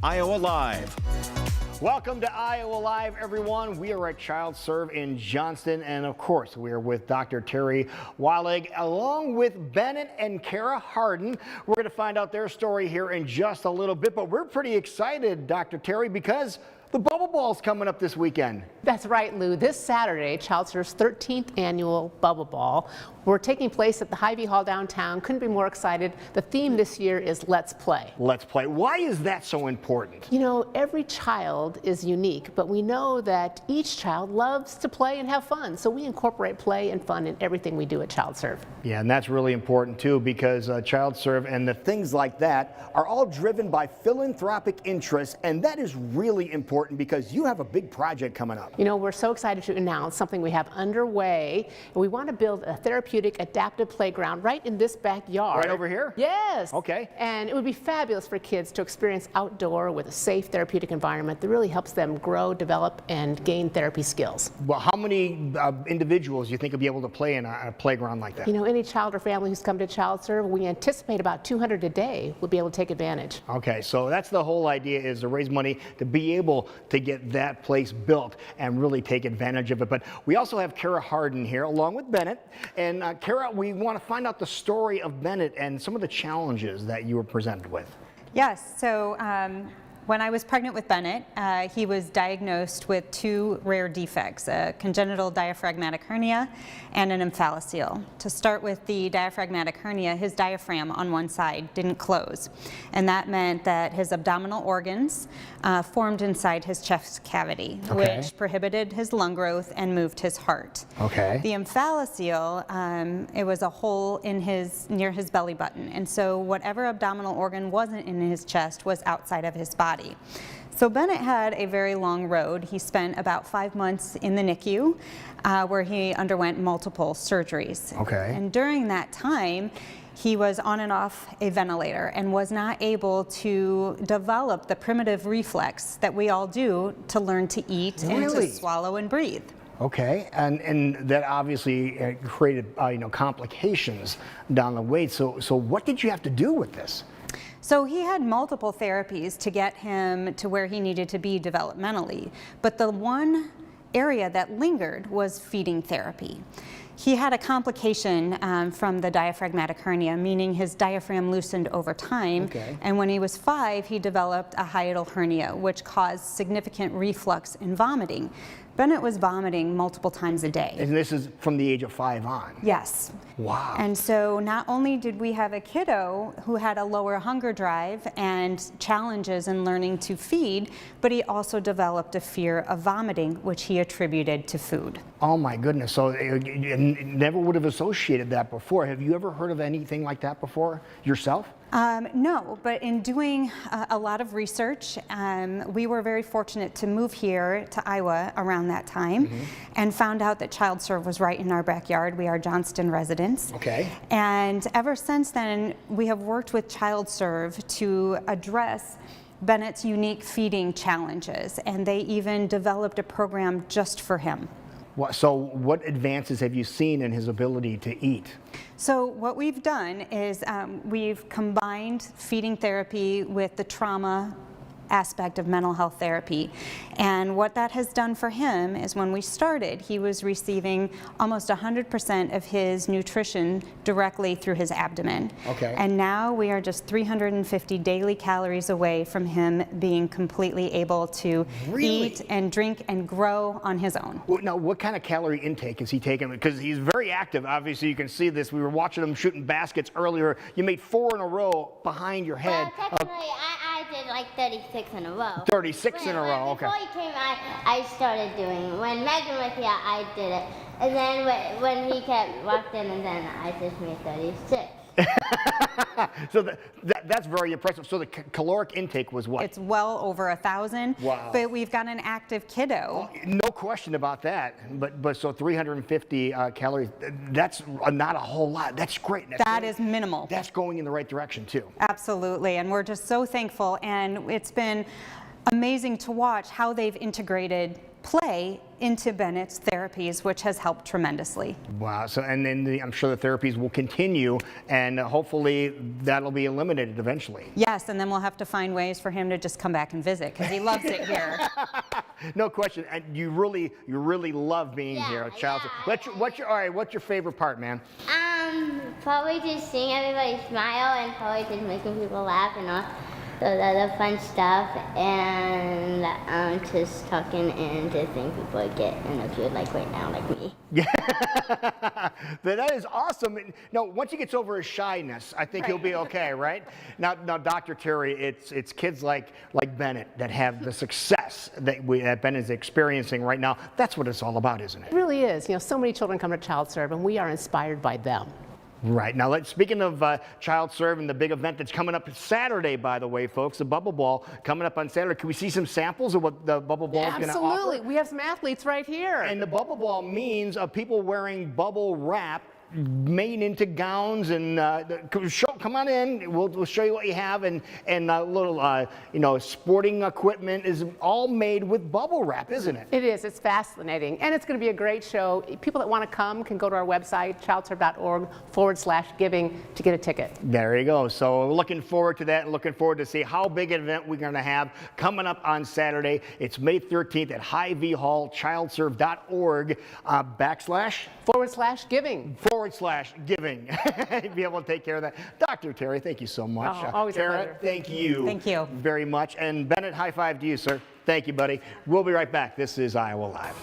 Iowa Live. Welcome to Iowa Live, everyone. We are at ChildServe in Johnston, and of course, we are with Dr. Terry Wallig, along with Bennett and Kara Hardin. We're going to find out their story here in just a little bit, but we're pretty excited, Dr. Terry, because the Bubble Ball's coming up this weekend. That's right, Lou. This Saturday, ChildServe's 13th annual Bubble Ball. We're taking place at the Hy-Vee Hall downtown. Couldn't be more excited. The theme this year is Let's Play. Let's Play. Why is that so important? You know, every child is unique, but we know that each child loves to play and have fun. So we incorporate play and fun in everything we do at ChildServe. Yeah, and that's really important too, because ChildServe and the things like that are all driven by philanthropic interests, and that is really important because you have a big project coming up. You know, we're so excited to announce something we have underway. We want to build a therapeutic adaptive playground right in this backyard. Right over here? Yes. Okay. And it would be fabulous for kids to experience outdoor with a safe therapeutic environment that really helps them grow, develop, and gain therapy skills. Well, how many individuals do you think will be able to play in a playground like that? You know, any child or family who's come to ChildServe, we anticipate about 200 a day will be able to take advantage. Okay, so that's the whole idea, is to raise money to be able to get that place built and really take advantage of it. But we also have Kara Hardin here along with Bennett. And Kara, we want to find out the story of Bennett and some of the challenges that you were presented with. Yes, so when I was pregnant with Bennett, he was diagnosed with two rare defects, a congenital diaphragmatic hernia and an omphalocele. To start with the diaphragmatic hernia, his diaphragm on one side didn't close, and that meant that his abdominal organs formed inside his chest cavity, which prohibited his lung growth and moved his heart. Okay. The omphalocele, it was a hole in near his belly button, and so whatever abdominal organ wasn't in his chest was outside of his body. So Bennett had a very long road. He spent about 5 months in the NICU where he underwent multiple surgeries. Okay. And during that time, he was on and off a ventilator and was not able to develop the primitive reflex that we all do to learn to eat and to swallow and breathe. Okay, and that obviously created complications down the way. So what did you have to do with this? So he had multiple therapies to get him to where he needed to be developmentally, but the one area that lingered was feeding therapy. He had a complication from the diaphragmatic hernia, meaning his diaphragm loosened over time. Okay. And when he was 5, he developed a hiatal hernia, which caused significant reflux and vomiting. Bennett was vomiting multiple times a day. And this is from the age of 5 on? Yes. Wow. And so not only did we have a kiddo who had a lower hunger drive and challenges in learning to feed, but he also developed a fear of vomiting, which he attributed to food. Oh my goodness, so you never would have associated that before. Have you ever heard of anything like that before yourself? No, but in doing a lot of research, we were very fortunate to move here to Iowa around that time and found out that ChildServe was right in our backyard. We are Johnston residents. Okay. And ever since then, we have worked with ChildServe to address Bennett's unique feeding challenges, and they even developed a program just for him. So what advances have you seen in his ability to eat? So what we've done is we've combined feeding therapy with the trauma aspect of mental health therapy. And what that has done for him is when we started, he was receiving almost 100% of his nutrition directly through his abdomen. Okay. And now we are just 350 daily calories away from him being completely able to eat and drink and grow on his own. Well, now, what kind of calorie intake is he taking? Because he's very active. Obviously, you can see this. We were watching him shooting baskets earlier. You made 4 in a row behind your head. Well, technically, I did like 36 in a row. 36 in a row, okay. Before you came, I started doing it. When Megan was here, I did it. And then when he walked in, and then I just made 36. So that's very impressive. So the caloric intake was what? It's well over 1,000. Wow. But we've got an active kiddo. No question about that. But so 350 calories, that's not a whole lot. That's great. That is minimal. That's going in the right direction too. Absolutely. And we're just so thankful. And it's been amazing to watch how they've integrated play into Bennett's therapies, which has helped tremendously. Wow. So, and then I'm sure the therapies will continue, and hopefully that'll be eliminated eventually. Yes, and then we'll have to find ways for him to just come back and visit because he loves it here. No question. And you really love being Yeah, here at Child Serve. yeah. All right, what's your favorite part, man? Probably just seeing everybody smile and probably just making people laugh and all the other fun stuff, and just talking and just seeing people get in a good, like right now, like me. That is awesome. No, once he gets over his shyness, I think he'll be okay, right? Now, Dr. Terry, it's kids like Bennett that have the success that Bennett is experiencing right now. That's what it's all about, isn't it? It really is. You know, so many children come to ChildServe, and we are inspired by them. Right. Now, speaking of ChildServe and the big event that's coming up Saturday, by the way, folks, the Bubble Ball coming up on Saturday. Can we see some samples of what the Bubble Ball is going to offer? Absolutely. We have some athletes right here. And the Bubble Ball means people wearing bubble wrap made into gowns, and come on in. We'll show you what you have, and little sporting equipment is all made with bubble wrap, isn't it? It is. It's fascinating. And it's going to be a great show. People that want to come can go to our website, childserve.org/giving, to get a ticket. There you go. So we're looking forward to that, and looking forward to see how big an event we're going to have coming up on Saturday. It's May 13th at Hy-Vee Hall, childserve.org /giving. /giving. Be able to take care of that. Dr. Terry, thank you so much. Oh, always a Tara, pleasure. thank you. Thank you. Very much. And Bennett, high five to you, sir. Thank you, buddy. We'll be right back. This is Iowa Live.